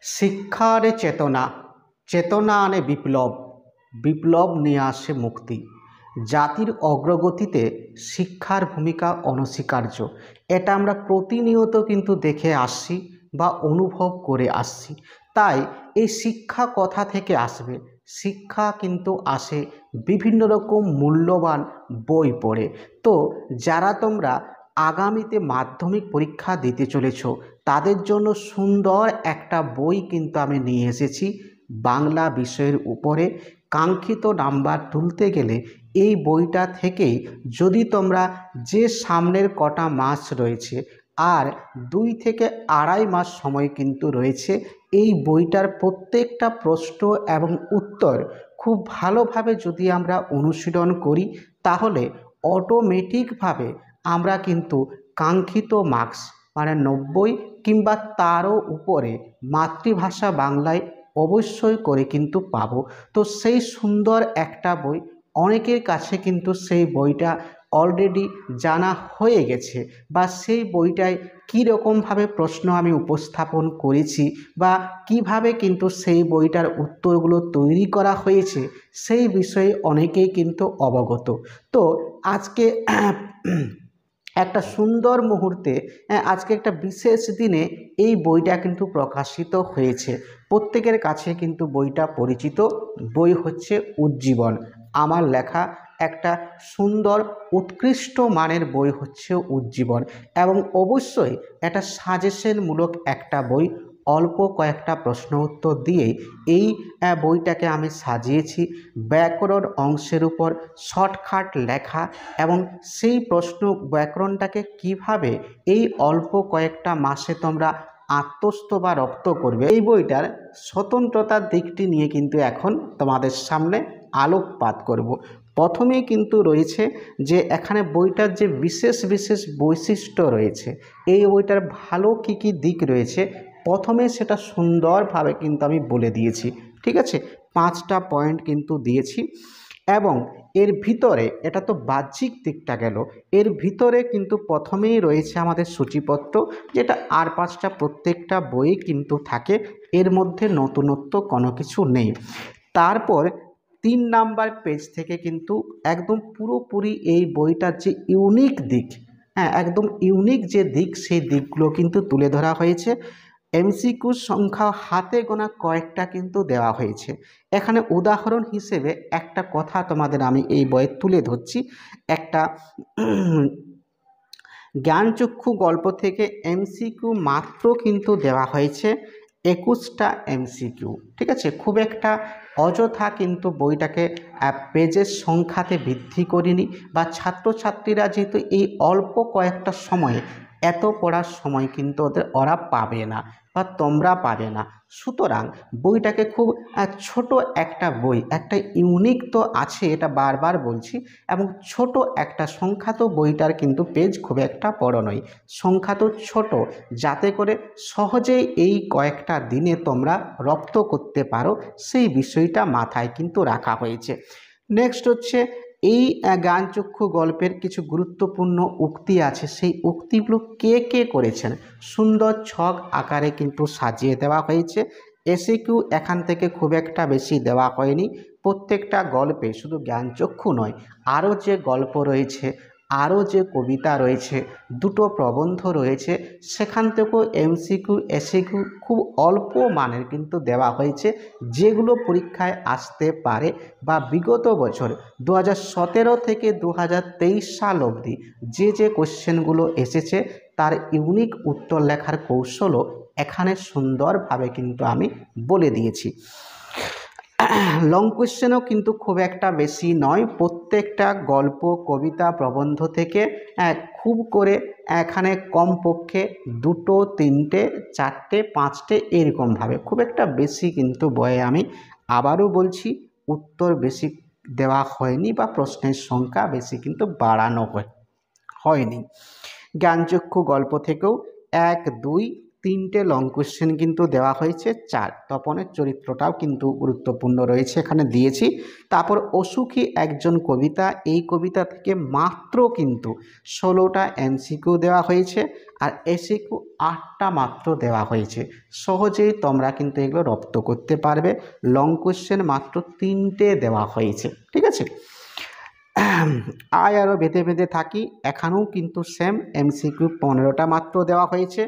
শিক্ষা আনে চেতনা, চেতনা আনে বিপ্লব, বিপ্লব নিয়ে আসে মুক্তি। জাতির অগ্রগতিতে শিক্ষার ভূমিকা অনস্বীকার্য। এটা আমরা প্রতিনিয়ত কিন্তু দেখে আসছি বা অনুভব করে আসছি। তাই এই শিক্ষা কোথা থেকে আসবে? শিক্ষা কিন্তু আসে বিভিন্ন রকম মূল্যবান বই পড়ে। তো যারা তোমরা আগামীতে মাধ্যমিক পরীক্ষা দিতে চলেছ, তাদের জন্য সুন্দর একটা বই কিন্তু আমি নিয়ে এসেছি বাংলা বিষয়ের উপরে। কাঙ্ক্ষিত নাম্বার তুলতে গেলে এই বইটা থেকেই, যদি তোমরা যে সামনের কটা মাস রয়েছে আর 2 থেকে আড়াই মাস সময় কিন্তু রয়েছে, এই বইটার প্রত্যেকটা প্রশ্ন এবং উত্তর খুব ভালোভাবে যদি আমরা অনুশীলন করি, তাহলে অটোমেটিকভাবে আমরা কিন্তু কাঙ্ক্ষিত মার্কস মানে 90 কিংবা তারও উপরে মাতৃভাষা বাংলায় অবশ্যই করে কিন্তু পাবো। তো সেই সুন্দর একটা বই, অনেকের কাছে কিন্তু সেই বইটা অলরেডি জানা হয়ে গেছে, বা সেই বইটায় কীরকমভাবে প্রশ্ন আমি উপস্থাপন করেছি বা কিভাবে কিন্তু সেই বইটার উত্তরগুলো তৈরি করা হয়েছে, সেই বিষয়ে অনেকেই কিন্তু অবগত। তো আজকে একটা সুন্দর মুহূর্তে, আজকে একটা বিশেষ দিনে এই বইটা কিন্তু প্রকাশিত হয়েছে। প্রত্যেকের কাছে কিন্তু বইটা পরিচিত। বই হচ্ছে উজ্জীবন। আমার লেখা একটা সুন্দর উৎকৃষ্ট মানের বই হচ্ছে উজ্জীবন, এবং অবশ্যই এটা সাজেশনমূলক একটা বই। অল্প কয়েকটা প্রশ্ন উত্তর দিয়ে এই বইটাকে আমি সাজিয়েছি। ব্যাকরণ অংশের উপর শর্টকাট লেখা, এবং সেই প্রশ্ন ব্যাকরণটাকে কিভাবে এই অল্প কয়েকটা মাসে তোমরা আত্মস্থ বা রপ্ত করবে, এই বইটার স্বতন্ত্রতার দিকটি নিয়ে কিন্তু এখন তোমাদের সামনে আলোকপাত করব। প্রথমেই কিন্তু রয়েছে যে এখানে বইটার যে বিশেষ বিশেষ বৈশিষ্ট্য রয়েছে, এই বইটার ভালো কী কী দিক রয়েছে, প্রথমে সেটা সুন্দরভাবে কিন্তু আমি বলে দিয়েছি। ঠিক আছে, 5টা পয়েন্ট কিন্তু দিয়েছি। এবং এর ভিতরে, এটা তো বাহ্যিক দিকটা গেল, এর ভিতরে কিন্তু প্রথমেই রয়েছে আমাদের সূচিপত্র, যেটা আর 5টা প্রত্যেকটা বইয়ে কিন্তু থাকে, এর মধ্যে নতুনত্ব কোনো কিছু নেই। তারপর 3 নাম্বার পেজ থেকে কিন্তু একদম পুরোপুরি এই বইটার যে ইউনিক দিক, হ্যাঁ একদম ইউনিক যে দিক, সেই দিকগুলো কিন্তু তুলে ধরা হয়েছে। এমসিকিউ সংখ্যা হাতে গোনা কয়েকটা কিন্তু দেওয়া হয়েছে। এখানে উদাহরণ হিসেবে একটা কথা তোমাদের আমি এই বইয়ে তুলে ধরছি। একটা জ্ঞানচক্ষু গল্প থেকে এমসিকিউ মাত্র কিন্তু দেওয়া হয়েছে 21টা এমসিকিউ। ঠিক আছে, খুব একটা অযথা কিন্তু বইটাকে পেজের সংখ্যাতে বৃদ্ধি করিনি, বা ছাত্রছাত্রীরা যেহেতু এই অল্প কয়েকটা সময়ে এত পড়ার সময় কিন্তু ওরা পাবে না, বা তোমরা পাবে না। সুতরাং বইটাকে খুব ছোট একটা বই, একটা ইউনিক তো আছে, এটা বারবার বলছি, এবং ছোট একটা সংখ্যা তো বইটার কিন্তু পেজ খুব একটা বড় নয়, সংখ্যা তো ছোট, যাতে করে সহজেই এই কয়েকটা দিনে তোমরা রপ্ত করতে পারো, সেই বিষয়টা মাথায় কিন্তু রাখা হয়েছে। নেক্সট হচ্ছে এই জ্ঞানচক্ষু গল্পের কিছু গুরুত্বপূর্ণ উক্তি আছে, সেই উক্তিগুলো কে কে করেছেন সুন্দর ছক আকারে কিন্তু সাজিয়ে দেওয়া হয়েছে। এসিকিউ এখান থেকে খুব একটা বেশি দেওয়া হয়নি। প্রত্যেকটা গল্পে শুধু জ্ঞানচক্ষু নয়, আরও যে গল্প রয়েছে, আরও যে কবিতা রয়েছে, 2টো প্রবন্ধ রয়েছে, সেখান থেকেও এমসিকিউ এসিকিউ খুব অল্প মানের কিন্তু দেওয়া হয়েছে, যেগুলো পরীক্ষায় আসতে পারে, বা বিগত বছর 2017 থেকে 2023 সাল অবধি যে যে কোশ্চেনগুলো এসেছে, তার ইউনিক উত্তর লেখার কৌশলও এখানে সুন্দরভাবে কিন্তু আমি বলে দিয়েছি। লং কোশ্চেনও কিন্তু খুব একটা বেশি নয়, প্রত্যেকটা গল্প কবিতা প্রবন্ধ থেকে খুব করে এখানে কমপক্ষে 2টো 3টে 4টে 5টে এরকমভাবে, খুব একটা বেশি কিন্তু বইয়ে আমি আবারও বলছি উত্তর বেশি দেওয়া হয়নি, বা প্রশ্নের সংখ্যা বেশি কিন্তু বাড়ানো হয়নি। জ্ঞানচক্ষু গল্প থেকেও 1, 2, তিনটে লং কোশ্চেন কিন্তু দেওয়া হয়েছে, 4 তপনের চরিত্রটাও কিন্তু গুরুত্বপূর্ণ রয়েছে এখানে দিয়েছি। তারপর অসুখী একজন কবিতা, এই কবিতা থেকে মাত্র কিন্তু 16টা এমসিকিউ দেওয়া হয়েছে আর এসিকিউ 8টা মাত্র দেওয়া হয়েছে। সহজেই তোমরা কিন্তু এগুলো রপ্ত করতে পারবে। লং কোশ্চেন মাত্র 3টে দেওয়া হয়েছে, ঠিক আছে। আয় আরও বেঁধে বেঁধে থাকি, এখানেও কিন্তু সেম এমসিকিউ 15টা মাত্র দেওয়া হয়েছে,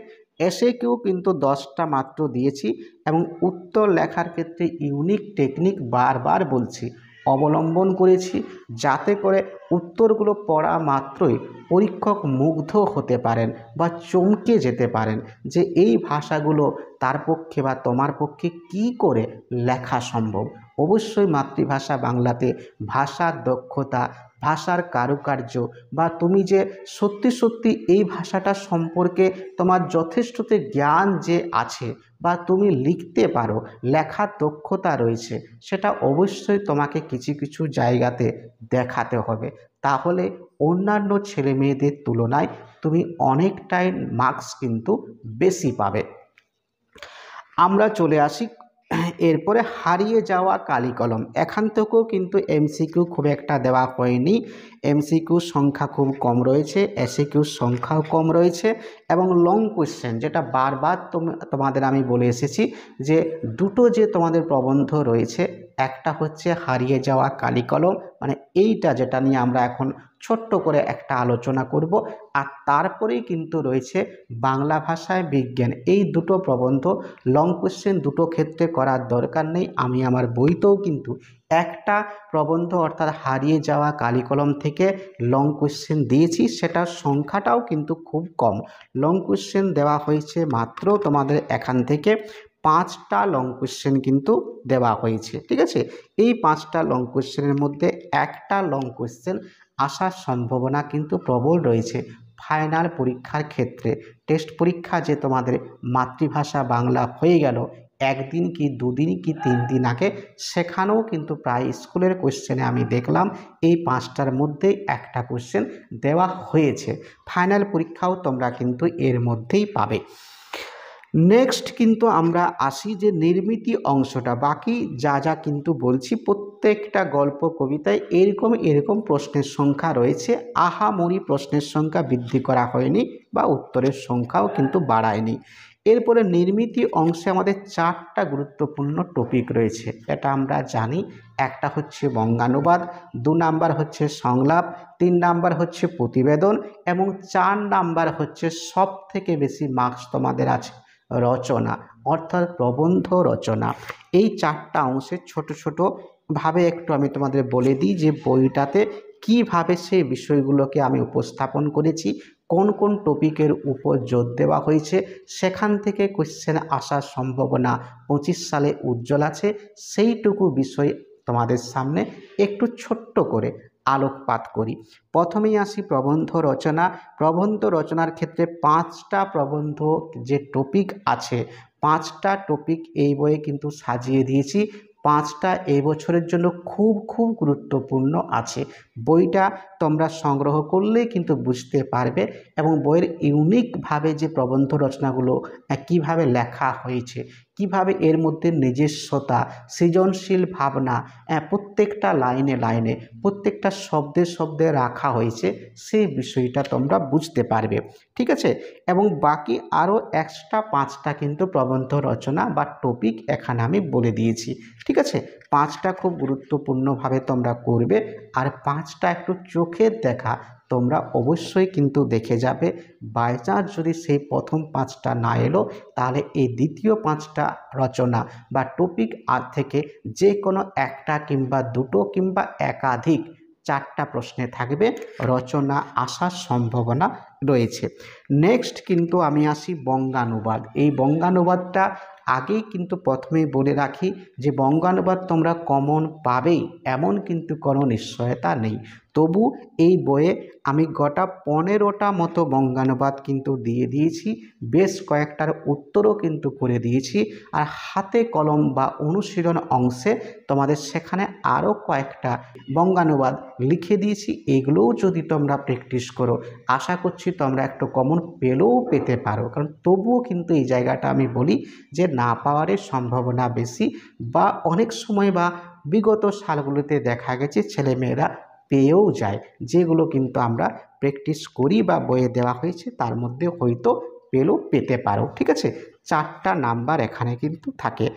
এসএকিউ কিন্তু 10টা মাত্র দিয়েছি। এবং উত্তর লেখার ক্ষেত্রে ইউনিক টেকনিক বারবার বলছি অবলম্বন করেছি, যাতে করে উত্তরগুলো পড়া মাত্রই পরীক্ষক মুগ্ধ হতে পারেন বা চমকে যেতে পারেন যে এই ভাষাগুলো তার পক্ষে বা তোমার পক্ষে কি করে লেখা সম্ভব। অবশ্যই মাতৃভাষা বাংলাতে ভাষার দক্ষতা, ভাষার কারুকার্য বা তুমি যে সত্যি সত্যি এই ভাষাটা সম্পর্কে তোমার যথেষ্টতে জ্ঞান যে আছে বা তুমি লিখতে পারো, লেখার দক্ষতা রয়েছে, সেটা অবশ্যই তোমাকে কিছু কিছু জায়গাতে দেখাতে হবে। তাহলে অন্যান্য ছেলে মেয়েদের তুলনায় তুমি অনেকটাই মার্কস কিন্তু বেশি পাবে। আমরা চলে আসি এরপরে হারিয়ে যাওয়া কালিকলম। এখান থেকেও কিন্তু এমসিকিউ খুব একটা দেওয়া হয়নি, এমসিকিউ সংখ্যা খুব কম রয়েছে, এসিকিউর সংখ্যাও কম রয়েছে। এবং লং কোশ্চেন, যেটা বারবার তোমাদের আমি বলে এসেছি যে দুটো যে তোমাদের প্রবন্ধ রয়েছে, একটা হচ্ছে হারিয়ে যাওয়া কালিকলম, মানে এইটা যেটা নিয়ে আমরা এখন ছোট্ট করে একটা আলোচনা করব, আর তারপরেই কিন্তু রয়েছে বাংলা ভাষায় বিজ্ঞান। এই দুটো প্রবন্ধ লং কোশ্চেন দুটো ক্ষেত্রে করার দরকার নেই। আমি আমার বইতেও কিন্তু একটা প্রবন্ধ অর্থাৎ হারিয়ে যাওয়া কালিকলম থেকে লং কোশ্চেন দিয়েছি, সেটার সংখ্যাটাও কিন্তু খুব কম। লং কোশ্চেন দেওয়া হয়েছে মাত্র তোমাদের এখান থেকে 5টা লং কোশ্চেন কিন্তু দেওয়া হয়েছে, ঠিক আছে। এই 5টা লং কোশ্চেনের মধ্যে একটা লং কোশ্চেন আসার সম্ভাবনা কিন্তু প্রবল রয়েছে ফাইনাল পরীক্ষার ক্ষেত্রে। টেস্ট পরীক্ষা যে তোমাদের মাতৃভাষা বাংলা হয়ে গেল একদিন কি দুদিন কি 3 দিন আগে, সেখানেও কিন্তু প্রায় স্কুলের কোশ্চেনে আমি দেখলাম এই 5টার মধ্যেই একটা কোশ্চেন দেওয়া হয়েছে। ফাইনাল পরীক্ষাও তোমরা কিন্তু এর মধ্যেই পাবে। নেক্সট কিন্তু আমরা আসি যে নির্মিতি অংশটা, বাকি যা যা কিন্তু বলছি প্রত্যেকটা গল্প কবিতায় এরকম এরকম প্রশ্নের সংখ্যা রয়েছে, আহামরি প্রশ্নের সংখ্যা বৃদ্ধি করা হয়নি বা উত্তরের সংখ্যাও কিন্তু বাড়ায়নি। এরপরে নির্মিতি অংশে আমাদের 4টা গুরুত্বপূর্ণ টপিক রয়েছে, এটা আমরা জানি। একটা হচ্ছে বঙ্গানুবাদ, 2 নাম্বার হচ্ছে সংলাপ, 3 নাম্বার হচ্ছে প্রতিবেদন এবং 4 নাম্বার হচ্ছে সব থেকে বেশি মার্কস তোমাদের আছে রচনা, অর্থাৎ প্রবন্ধ রচনা। এই 4টা অংশে ছোট ছোট ভাবে একটু আমি তোমাদের বলে দিই যে বইটাতে কিভাবে সেই বিষয়গুলোকে আমি উপস্থাপন করেছি, কোন কোন টপিকের উপর জোর দেওয়া হয়েছে, সেখান থেকে কোশ্চেন আসার সম্ভাবনা 25 সালে উজ্জ্বল আছে। সেইটুকু বিষয় তোমাদের সামনে একটু ছোট্ট করে আলোকপাত করি। প্রথমেই আসি প্রবন্ধ রচনা। প্রবন্ধ রচনার ক্ষেত্রে 5টা প্রবন্ধ যে টপিক আছে, 5টা টপিক এই বইয়ে কিন্তু সাজিয়ে দিয়েছি। 5টা এই বছরের জন্য খুব খুব গুরুত্বপূর্ণ আছে। বইটা তোমরা সংগ্রহ করলেই কিন্তু বুঝতে পারবে এবং বইয়ের ইউনিকভাবে যে প্রবন্ধ রচনাগুলো কিভাবে লেখা হয়েছে, কিভাবে এর মধ্যে নিজস্বতা, সৃজনশীল ভাবনা প্রত্যেকটা লাইনে লাইনে প্রত্যেকটা শব্দে শব্দে রাখা হয়েছে, সেই বিষয়টা তোমরা বুঝতে পারবে, ঠিক আছে। এবং বাকি আরও এক্সট্রা 5টা কিন্তু প্রবন্ধ রচনা বা টপিক এখানে আমি বলে দিয়েছি, ঠিক আছে। 5টা খুব গুরুত্বপূর্ণভাবে তোমরা করবে, আর 5টা একটু চোখের দেখা তোমরা অবশ্যই কিন্তু দেখে যাবে। বাই চান্স যদি সেই প্রথম 5টা না এলো, তাহলে এই দ্বিতীয় 5টা রচনা বা টপিক আর থেকে যে কোনো একটা কিংবা দুটো কিংবা একাধিক 4টা প্রশ্নে থাকবে রচনা আসার সম্ভাবনা রয়েছে। নেক্সট কিন্তু আমি আসি বঙ্গানুবাদ। এই বঙ্গানুবাদটা আগেই কিন্তু প্রথমেই বলে রাখি যে বঙ্গানুবাদ তোমরা কমন পাবেই এমন কিন্তু কোনো নিশ্চয়তা নেই। তবু এই বইয়ে আমি গোটা 15টা মতো বঙ্গানুবাদ কিন্তু দিয়ে দিয়েছি, বেশ কয়েকটার উত্তরও কিন্তু করে দিয়েছি। আর হাতে কলম বা অনুশীলন অংশে তোমাদের সেখানে আরও কয়েকটা বঙ্গানুবাদ লিখে দিয়েছি। এগুলোও যদি তোমরা প্র্যাকটিস করো, আশা করছি তোমরা একটু কমন পেতে পারো। কারণ তবুও কিন্তু এই জায়গাটা আমি বলি যে না পাওয়ারই সম্ভাবনা বেশি, বা অনেক সময় বা বিগত সালগুলোতে দেখা গেছে ছেলেমেয়েরা পেয়েও যায়, যেগুলো কিন্তু আমরা প্র্যাকটিস করি বা বইয়ে দেওয়া হয়েছে তার মধ্যে হয়তো পেতে পারো। ঠিক আছে, 4টা নাম্বার এখানে কিন্তু থাকে।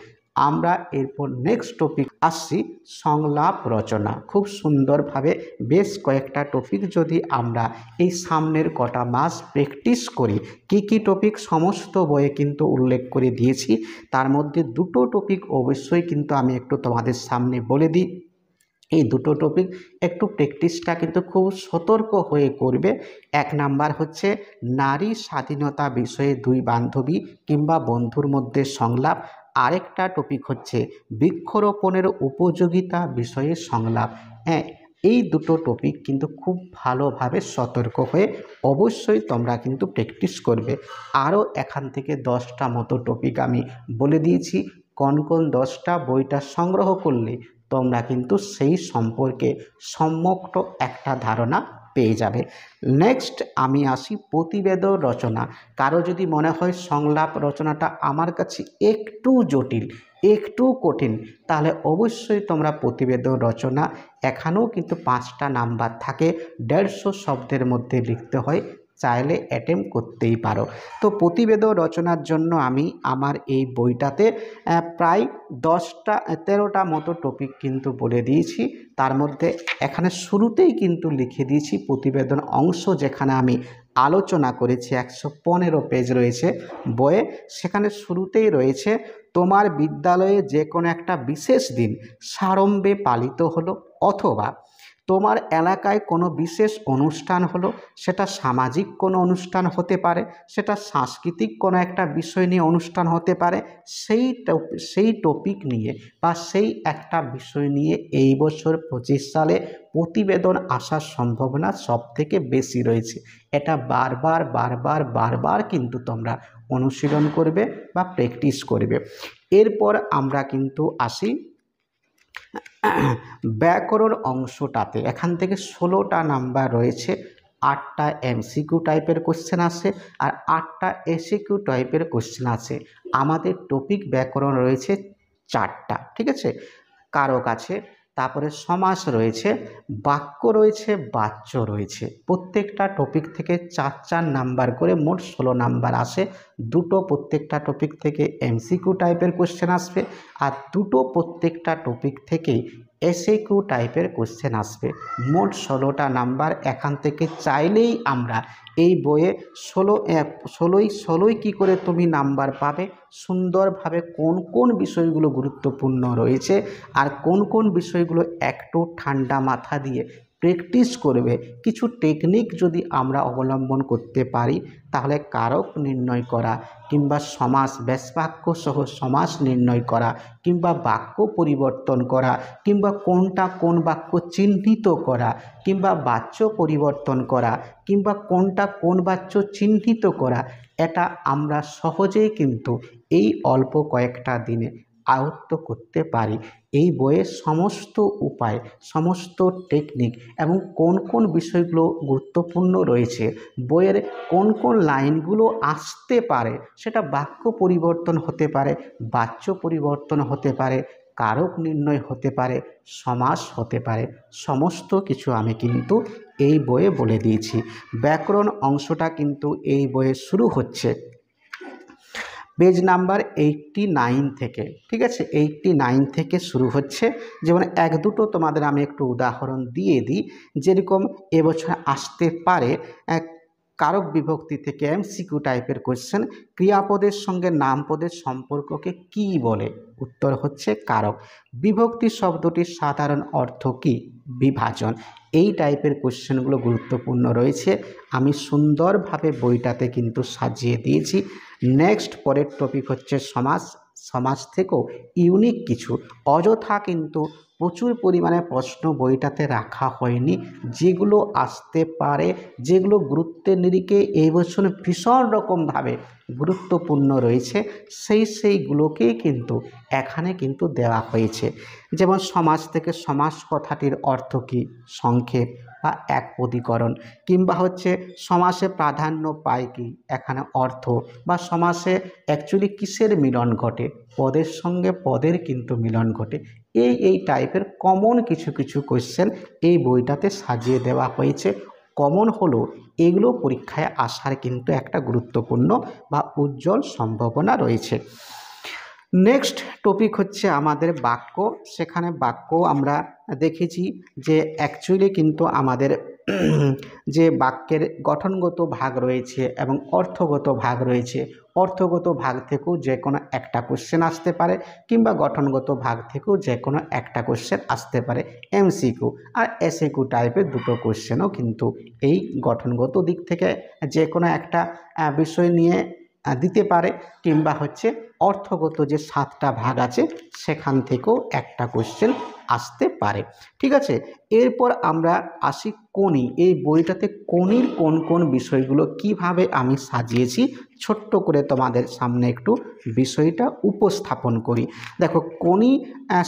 আমরা এরপর নেক্সট টপিক আসছি, সংলাপ রচনা। খুব সুন্দরভাবে বেশ কয়েকটা টপিক যদি আমরা এই সামনের কটা মাস প্র্যাকটিস করি, কি কি টপিক সমস্ত বইয়ে কিন্তু উল্লেখ করে দিয়েছি, তার মধ্যে দুটো টপিক অবশ্যই কিন্তু আমি একটু তোমাদের সামনে বলে দিই। এই দুটো টপিক একটু প্র্যাকটিসটা কিন্তু খুব সতর্ক হয়ে করবে। 1 নাম্বার হচ্ছে নারী স্বাধীনতা বিষয়ে দুই বান্ধবী কিংবা বন্ধুর মধ্যে সংলাপ। আরেকটা টপিক হচ্ছে বৃক্ষরোপণের উপযোগিতা বিষয়ে সংলাপ। হ্যাঁ, এই দুটো টপিক কিন্তু খুব ভালোভাবে সতর্ক হয়ে অবশ্যই তোমরা কিন্তু প্র্যাকটিস করবে। আরও এখান থেকে 10টা মতো টপিক আমি বলে দিয়েছি, কোন কোন 10টা বইটা সংগ্রহ করলে তোমরা কিন্তু সেই সম্পর্কে সম্যক একটা ধারণা পেয়ে যাবে। নেক্সট আমি আসি প্রতিবেদন রচনা। কারো যদি মনে হয় সংলাপ রচনাটা আমার কাছে একটু জটিল, একটু কঠিন, তাহলে অবশ্যই তোমরা প্রতিবেদন রচনা, এখানেও কিন্তু 5টা নাম্বার থাকে, 150 শব্দের মধ্যে লিখতে হয়, চাইলে অ্যাটেম্প করতেই পারো। তো প্রতিবেদন রচনার জন্য আমি আমার এই বইটাতে প্রায় 13টা মতো টপিক কিন্তু বলে দিয়েছি। তার মধ্যে এখানে শুরুতেই কিন্তু লিখে দিয়েছি প্রতিবেদন অংশ, যেখানে আমি আলোচনা করেছি, 115 পেজ রয়েছে বইয়ে। সেখানে শুরুতেই রয়েছে, তোমার বিদ্যালয়ে যে কোনো একটা বিশেষ দিন সাড়ম্বরে পালিত হলো, অথবা তোমার এলাকায় কোনো বিশেষ অনুষ্ঠান হলো, সেটা সামাজিক কোনো অনুষ্ঠান হতে পারে, সেটা সাংস্কৃতিক কোনো একটা বিষয় নিয়ে অনুষ্ঠান হতে পারে, সেই টপিক নিয়ে বা সেই একটা বিষয় নিয়ে এই বছর 25 সালে প্রতিবেদন আসার সম্ভাবনা সবথেকে বেশি রয়েছে। এটা বারবার কিন্তু তোমরা অনুশীলন করবে বা প্র্যাকটিস করবে। এরপর আমরা কিন্তু আসি ব্যাকরণ অংশটাতে। এখান থেকে 16টা নাম্বার রয়েছে, 8টা এমসিকিউ টাইপের কোশ্চেন আসে আর 8টা এসিকিউ টাইপের কোশ্চেন আছে। আমাদের টপিক ব্যাকরণ রয়েছে 4টা, ঠিক আছে, কারক আছে, তারপরে সমাস রয়েছে, বাক্য রয়েছে, বাচ্য রয়েছে। প্রত্যেকটা টপিক থেকে 4 নাম্বার করে মোট 16 নাম্বার আসে। দুটো প্রত্যেকটা টপিক থেকে এমসিকিউ টাইপের কোশ্চেন আসবে, আর দুটো প্রত্যেকটা টপিক থেকে এসএকিউ টাইপের কোশ্চেন আসবে। মোট 16টা নাম্বার। এখান থেকে চাইলেই আমরা এই বইয়ে 16ই কী করে তুমি নাম্বার পাবে, সুন্দরভাবে কোন কোন বিষয়গুলো গুরুত্বপূর্ণ রয়েছে আর কোন কোন বিষয়গুলো একটু ঠান্ডা মাথা দিয়ে প্র্যাকটিস করবে। কিছু টেকনিক যদি আমরা অবলম্বন করতে পারি, তাহলে কারক নির্ণয় করা কিংবা সমাস, ব্যাসবাক্য সহ সমাস নির্ণয় করা কিংবা বাক্য পরিবর্তন করা কিংবা কোনটা কোন বাক্য চিহ্নিত করা কিংবা বাচ্য পরিবর্তন করা কিংবা কোনটা কোন বাচ্য চিহ্নিত করা, এটা আমরা সহজেই কিন্তু এই অল্প কয়েকটা দিনে আয়ত্ত করতে পারি। এই বইয়ের সমস্ত উপায়, সমস্ত টেকনিক এবং কোন কোন বিষয়গুলো গুরুত্বপূর্ণ রয়েছে, বইয়ের কোন কোন লাইনগুলো আসতে পারে, সেটা বাক্য পরিবর্তন হতে পারে, বাচ্য পরিবর্তন হতে পারে, কারক নির্ণয় হতে পারে, সমাস হতে পারে, সমস্ত কিছু আমি কিন্তু এই বইয়ে বলে দিয়েছি। ব্যাকরণ অংশটা কিন্তু এই বইয়ে শুরু হচ্ছে পেজ নাম্বার 89 থেকে, ঠিক আছে, 89 থেকে শুরু হচ্ছে। যেমন এক দুটো তোমাদের আমি একটু উদাহরণ দিয়ে দিই, যেরকম এবছর আসতে পারে কারক বিভক্তি থেকে এমসিকিউ টাইপের কোশ্চেন, ক্রিয়াপদের সঙ্গে নামপদের সম্পর্ককে কি বলে? উত্তর হচ্ছে কারক। বিভক্তি শব্দটির সাধারণ অর্থ কি? বিভাজন। এই টাইপের কোশ্চেনগুলো গুরুত্বপূর্ণ রয়েছে, আমি সুন্দরভাবে বইটাতে কিন্তু সাজিয়ে দিয়েছি। নেক্সট পরের টপিক হচ্ছে সমাস। সমাজ থেকেও ইউনিক কিছু, অযথা কিন্তু প্রচুর পরিমাণে প্রশ্ন বইটাতে রাখা হয়নি, যেগুলো আসতে পারে, যেগুলো গুরুত্বের নিরিখে এই বছর ভীষণ রকমভাবে গুরুত্বপূর্ণ রয়েছে, সেইগুলোকেই কিন্তু এখানে কিন্তু দেওয়া হয়েছে। যেমন সমাজ থেকে সমাস কথাটির অর্থ কী, সংক্ষেপ বা একপদীকরণ, কিংবা হচ্ছে সমাসে প্রাধান্য পায় কি, এখানে অর্থ, বা সমাসে অ্যাকচুয়ালি কিসের মিলন ঘটে, পদের সঙ্গে পদের কিন্তু মিলন ঘটে। এই টাইপের কমন কিছু কিছু কোয়েশ্চেন এই বইটাতে সাজিয়ে দেওয়া হয়েছে। কমন হলো এগুলো পরীক্ষায় আসার কিন্তু একটা গুরুত্বপূর্ণ বা উজ্জ্বল সম্ভাবনা রয়েছে। নেক্সট টপিক হচ্ছে আমাদের বাক্য। সেখানে বাক্য আমরা দেখেছি যে অ্যাকচুয়ালি কিন্তু আমাদের যে বাক্যের গঠনগত ভাগ রয়েছে এবং অর্থগত ভাগ রয়েছে, অর্থগত ভাগ থেকেও যে কোনো একটা কোশ্চেন আসতে পারে, কিংবা গঠনগত ভাগ থেকেও যে কোনো একটা কোশ্চেন আসতে পারে, এমসিকিউ আর এসএকিউ টাইপের দুটো কোশ্চেনও কিন্তু এই গঠনগত দিক থেকে যে কোনো একটা বিষয় নিয়ে দিতে পারে, কিংবা হচ্ছে অর্থগত যে 7টা ভাগ আছে সেখান থেকেও একটা কোশ্চেন আসতে পারে। ঠিক আছে, এরপর আমরা আসি কোনি। এই বইটাতে কোনির কোন কোন বিষয়গুলো কিভাবে আমি সাজিয়েছি ছোট্ট করে তোমাদের সামনে একটু বিষয়টা উপস্থাপন করি। দেখো, কোনি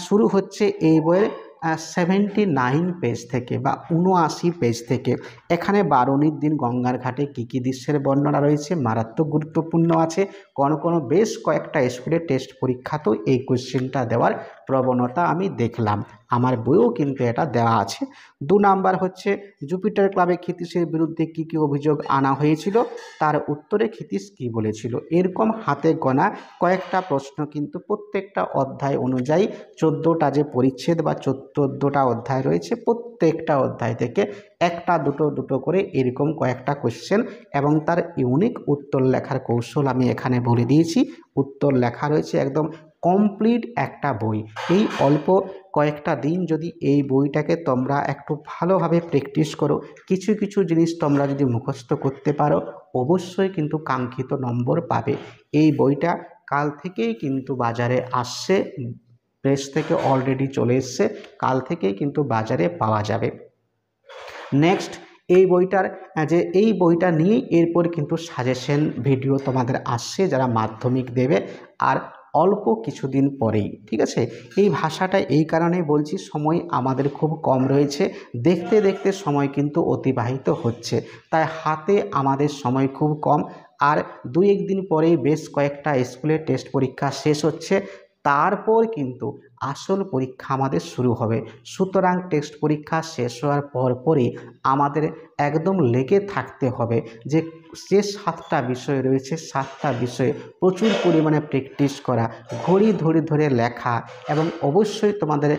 শুরু হচ্ছে এই বইয়ের 79 পেজ থেকে বা 79 পেজ থেকে। এখানে বারুণীর দিন গঙ্গার ঘাটে কী কী দৃশ্যের বর্ণনা রয়েছে, মারাত্মক গুরুত্বপূর্ণ আছে। কোনো বেশ কয়েকটা স্কুলে টেস্ট পরীক্ষাতেও এই কোশ্চেনটা দেওয়ার প্রবণতা আমি দেখলাম, আমার বইও কিন্তু এটা দেওয়া আছে। 2 নাম্বার হচ্ছে জুপিটার ক্লাবে ক্ষিতীশের বিরুদ্ধে কী কী অভিযোগ আনা হয়েছিল, তার উত্তরে ক্ষিতীশ কী বলেছিল। এরকম হাতে গোনা কয়েকটা প্রশ্ন কিন্তু প্রত্যেকটা অধ্যায় অনুযায়ী 14টা যে পরিচ্ছেদ বা 14টা অধ্যায় রয়েছে, প্রত্যেকটা অধ্যায় থেকে একটা দুটো করে এরকম কয়েকটা কোশ্চেন এবং তার ইউনিক উত্তর লেখার কৌশল আমি এখানে বলে দিয়েছি। উত্তর লেখা রয়েছে একদম কমপ্লিট একটা বই। এই অল্প কয়েকটা দিন যদি এই বইটাকে তোমরা একটু ভালোভাবে প্র্যাকটিস করো, কিছু কিছু জিনিস তোমরা যদি মুখস্থ করতে পারো, অবশ্যই কিন্তু কাঙ্ক্ষিত নম্বর পাবে। এই বইটা কাল থেকেই কিন্তু বাজারে আসছে, প্রেস থেকে অলরেডি চলে এসছে, কাল থেকেই কিন্তু বাজারে পাওয়া যাবে। নেক্সট এই বইটা নিয়েই এরপর কিন্তু সাজেশন ভিডিও তোমাদের আসছে যারা মাধ্যমিক দেবে, আর অল্প কিছুদিন পরেই। ঠিক আছে, এই ভাষাটা এই কারণেই বলছি, সময় আমাদের খুব কম রয়েছে, দেখতে দেখতে সময় কিন্তু অতিবাহিত হচ্ছে, তাই হাতে আমাদের সময় খুব কম। আর 2-1 দিন পরেই বেশ কয়েকটা স্কুলের টেস্ট পরীক্ষা শেষ হচ্ছে, তারপর কিন্তু আসল পরীক্ষা আমাদের শুরু হবে। সুতরাং টেস্ট পরীক্ষা শেষ হওয়ার পরই আমাদের একদম লেগে থাকতে হবে যে 7টা বিষয় রয়েছে, 7টা বিষয়ে প্রচুর পরিমাণে প্র্যাকটিস করা, ঘড়ি ধরে ধরে লেখা, এবং অবশ্যই তোমাদের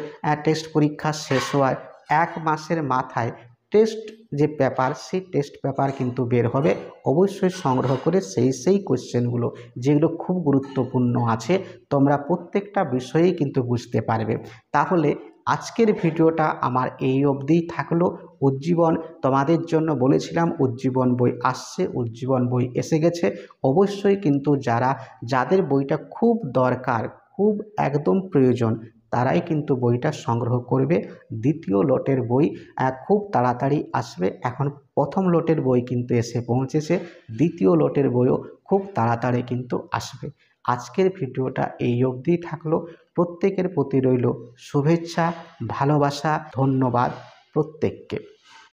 টেস্ট পরীক্ষা শেষ হওয়ার 1 মাসের মাথায় টেস্ট যে পেপার, সেই টেস্ট পেপার কিন্তু বের হবে। অবশ্যই সংগ্রহ করে সেই কোশ্চেনগুলো যেগুলো খুব গুরুত্বপূর্ণ আছে তোমরা প্রত্যেকটা বিষয়েই কিন্তু বুঝতে পারবে। তাহলে আজকের ভিডিওটা আমার এই অবধিই থাকলো। উজ্জীবন তোমাদের জন্য বলেছিলাম, উজ্জীবন বই আসছে, উজ্জীবন বই এসে গেছে। অবশ্যই কিন্তু যাদের বইটা খুব দরকার, খুব একদম প্রয়োজন, তারাই কিন্তু বইটা সংগ্রহ করবে। দ্বিতীয় লটের বই খুব তাড়াতাড়ি আসবে। এখন প্রথম লটের বই কিন্তু এসে পৌঁছেছে, দ্বিতীয় লটের বইও খুব তাড়াতাড়ি কিন্তু আসবে। আজকের ভিডিওটা এই অবধিই থাকলো। প্রত্যেকের প্রতি রইল শুভেচ্ছা, ভালোবাসা, ধন্যবাদ প্রত্যেককে।